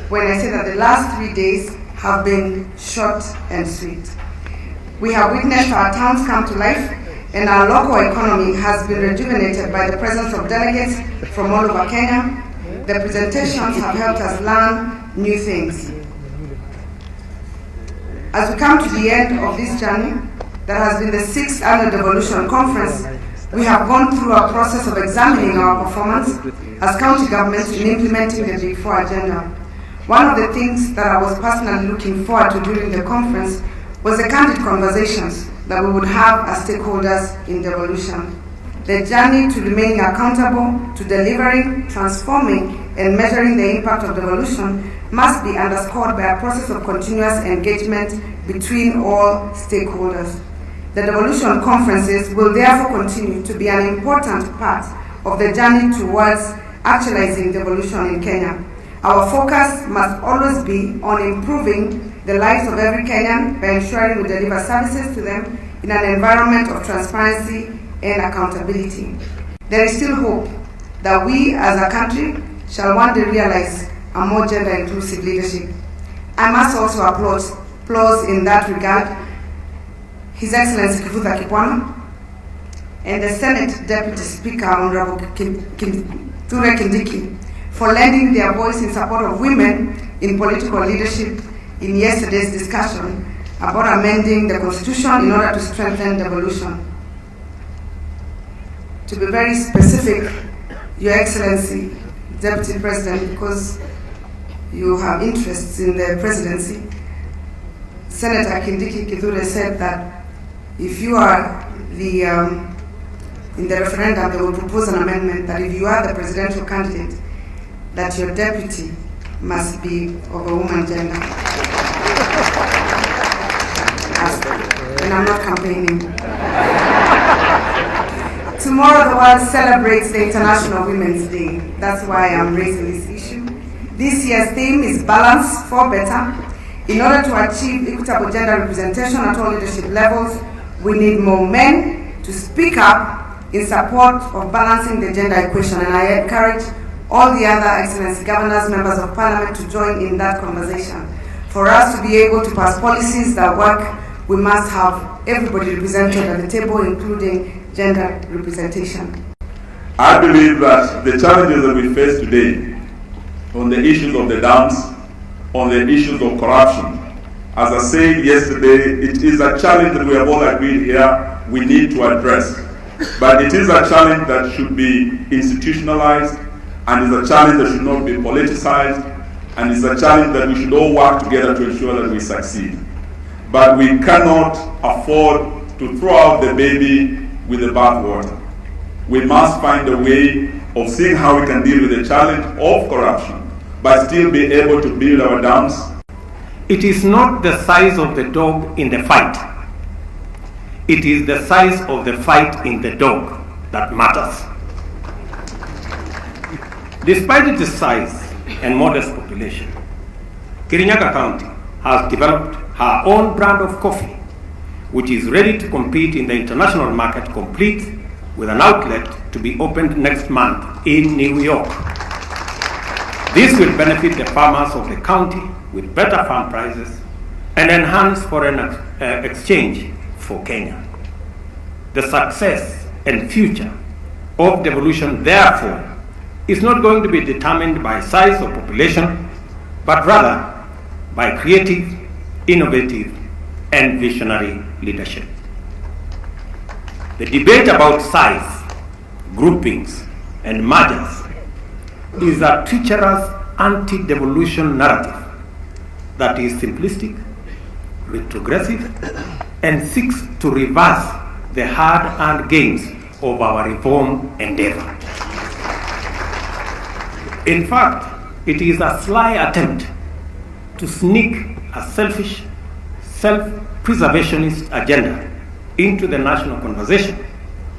when I say that the last 3 days have been short and sweet. We have witnessed our towns come to life, and our local economy has been rejuvenated by the presence of delegates from all over Kenya. The presentations have helped us learn new things. As we come to the end of this journey, that has been the 6th Annual Devolution Conference, we have gone through a process of examining our performance as county governments in implementing the Big Four agenda. One of the things that I was personally looking forward to during the conference was the candid conversations that we would have as stakeholders in devolution. The journey to remaining accountable to delivering, transforming, and measuring the impact of devolution must be underscored by a process of continuous engagement between all stakeholders. The devolution conferences will therefore continue to be an important part of the journey towards actualizing devolution in Kenya. Our focus must always be on improving the lives of every Kenyan by ensuring we deliver services to them in an environment of transparency and accountability. There is still hope that we as a country shall one day realize a more gender-inclusive leadership. I must also applaud in that regard His Excellency Kivutha Kipwana and the Senate Deputy Speaker Honorable Kithure Kindiki for lending their voice in support of women in political leadership in yesterday's discussion about amending the Constitution in order to strengthen devolution. To be very specific, Your Excellency, Deputy President, because you have interests in the presidency, Senator Kindiki Kithure said that if you are in the referendum, they will propose an amendment that if you are the presidential candidate, that your deputy must be of a woman gender. And I'm not campaigning. Tomorrow the world celebrates the International Women's Day. That's why I'm raising this issue. This year's theme is Balance for Better. In order to achieve equitable gender representation at all leadership levels, we need more men to speak up in support of balancing the gender equation, and I encourage all the other Excellency Governors, Members of Parliament to join in that conversation. For us to be able to pass policies that work, we must have everybody represented at the table, including gender representation. I believe that the challenges that we face today on the issues of the dams, on the issues of corruption, as I said yesterday, it is a challenge that we have all agreed here we need to address. But it is a challenge that should be institutionalized, and is a challenge that should not be politicized, and it's a challenge that we should all work together to ensure that we succeed. But we cannot afford to throw out the baby with the bathwater. We must find a way of seeing how we can deal with the challenge of corruption, but still be able to build our dams. It is not the size of the dog in the fight. It is the size of the fight in the dog that matters. Despite its size and modest population, Kirinyaga County has developed her own brand of coffee, which is ready to compete in the international market, complete with an outlet to be opened next month in New York. This will benefit the farmers of the county with better farm prices and enhance foreign exchange for Kenya. The success and future of devolution, therefore, is not going to be determined by size or population, but rather by creative, innovative, and visionary leadership. The debate about size, groupings, and mergers is a treacherous anti-devolution narrative that is simplistic, retrogressive, and seeks to reverse the hard-earned gains of our reform endeavor. In fact, it is a sly attempt to sneak a selfish, self-preservationist agenda into the national conversation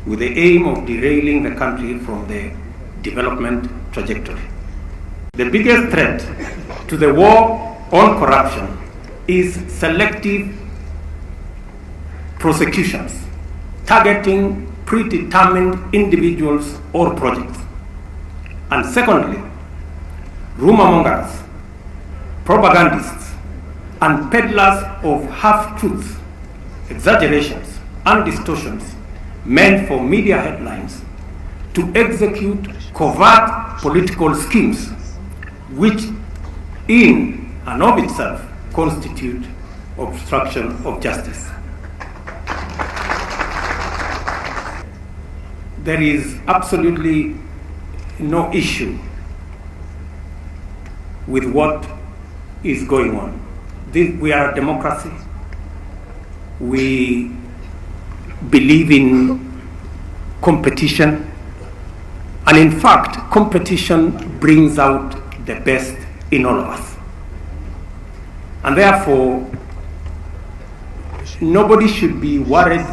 with the aim of derailing the country from the development trajectory. The biggest threat to the war on corruption is selective prosecutions targeting predetermined individuals or projects. And secondly, rumor mongers propagandists, and peddlers of half-truths, exaggerations, and distortions meant for media headlines to execute covert political schemes which in and of itself constitute obstruction of justice. There is absolutely no issue with what is going on. We are a democracy. We believe in competition. And in fact, competition brings out the best in all of us. And therefore, nobody should be worried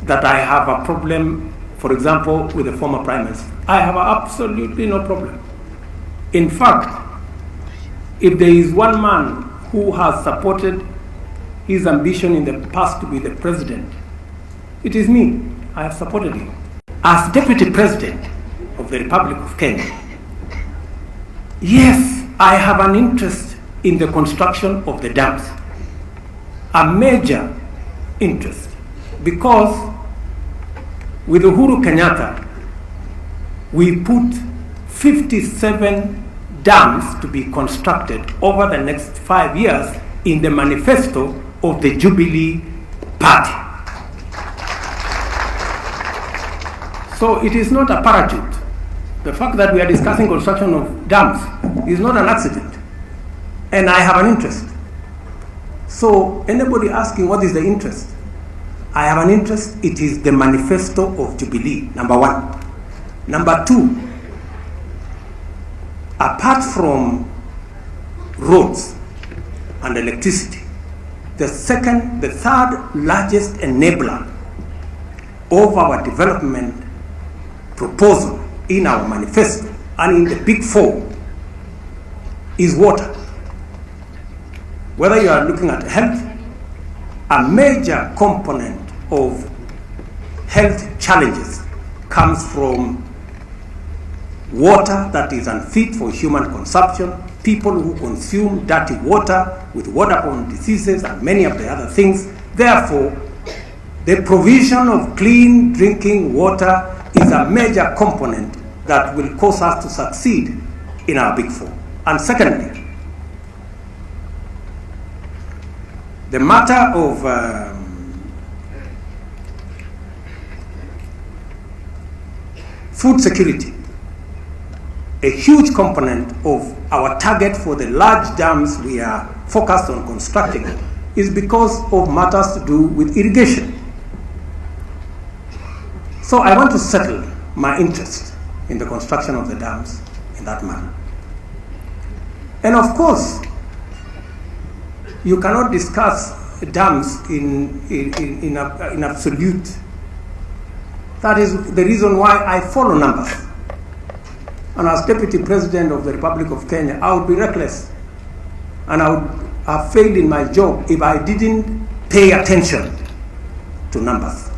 that I have a problem, for example, with the former Prime Minister. I have absolutely no problem. In fact, if there is one man who has supported his ambition in the past to be the president, it is me. I have supported him. As Deputy President of the Republic of Kenya, yes, I have an interest in the construction of the dams, a major interest, because with Uhuru Kenyatta, we put 57 dams to be constructed over the next 5 years in the manifesto of the Jubilee Party. So it is not a parachute. The fact that we are discussing construction of dams is not an accident. And I have an interest. So anybody asking what is the interest? I have an interest. It is the manifesto of Jubilee, number one. Number two, apart from roads and electricity, the third largest enabler of our development proposal in our manifesto and in the big four is water. Whether you are looking at health, a major component of health challenges comes from water that is unfit for human consumption, people who consume dirty water with waterborne diseases and many of the other things. Therefore, the provision of clean drinking water is a major component that will cause us to succeed in our big four. And secondly, the matter of food security, a huge component of our target for the large dams we are focused on constructing is because of matters to do with irrigation. So I want to settle my interest in the construction of the dams in that manner. And of course, you cannot discuss dams in absolute. That is the reason why I follow numbers. And as Deputy President of the Republic of Kenya, I would be reckless and I would have failed in my job if I didn't pay attention to numbers.